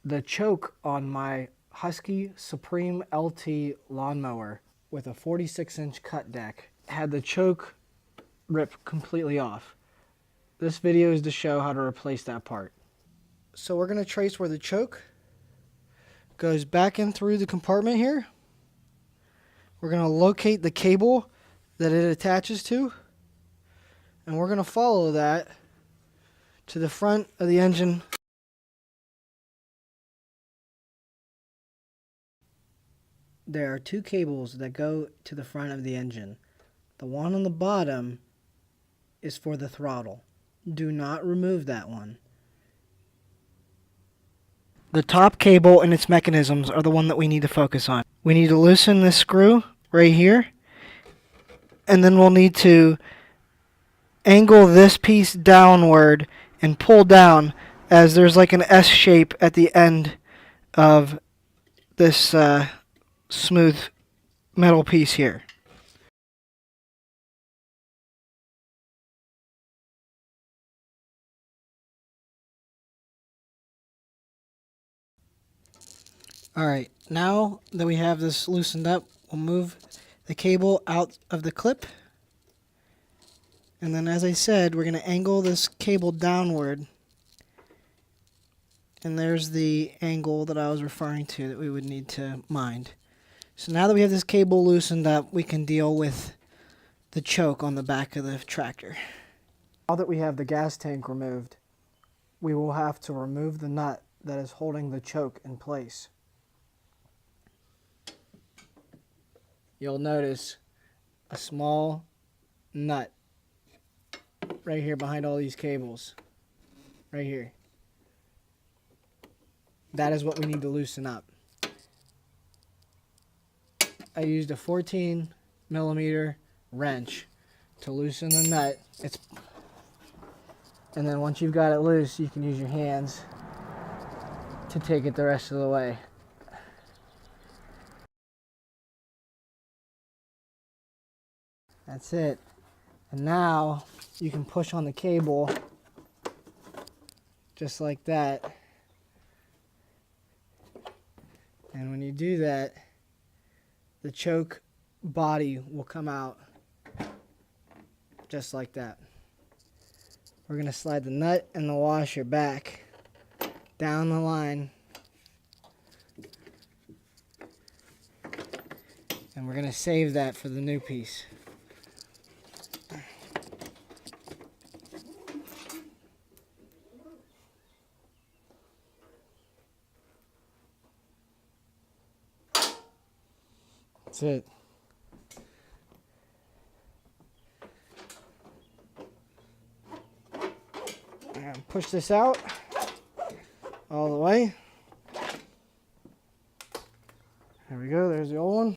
The choke on my Huskee Supreme LT lawnmower with a 46-inch cut deck had the choke ripped completely off. This video is to show how to replace that part. So we're going to trace where the choke goes back in through the compartment here. We're going to locate the cable that it attaches to, and we're going to follow that to the front of the engine. There are two cables that go to the front of the engine. The one on the bottom is for the throttle. Do not remove that one. The top cable and its mechanisms are the one that we need to focus on. We need to loosen this screw right here, and then we'll need to angle this piece downward and pull down, as there's like an S shape at the end of this smooth metal piece here. Alright, now that we have this loosened up, we'll move the cable out of the clip. And then, as I said, we're going to angle this cable downward. And there's the angle that I was referring to that we would need to mind. So now that we have this cable loosened up, we can deal with the choke on the back of the tractor. Now that we have the gas tank removed, we will have to remove the nut that is holding the choke in place. You'll notice a small nut right here behind all these cables. Right here. That is what we need to loosen up. I used a 14mm wrench to loosen the nut. And then once you've got it loose, you can use your hands to take it the rest of the way. That's it. And now you can push on the cable just like that. And when you do that, the choke body will come out just like that. We're going to slide the nut and the washer back down the line. And we're going to save that for the new piece. That's it. And push this out all the way. There we go, there's the old one.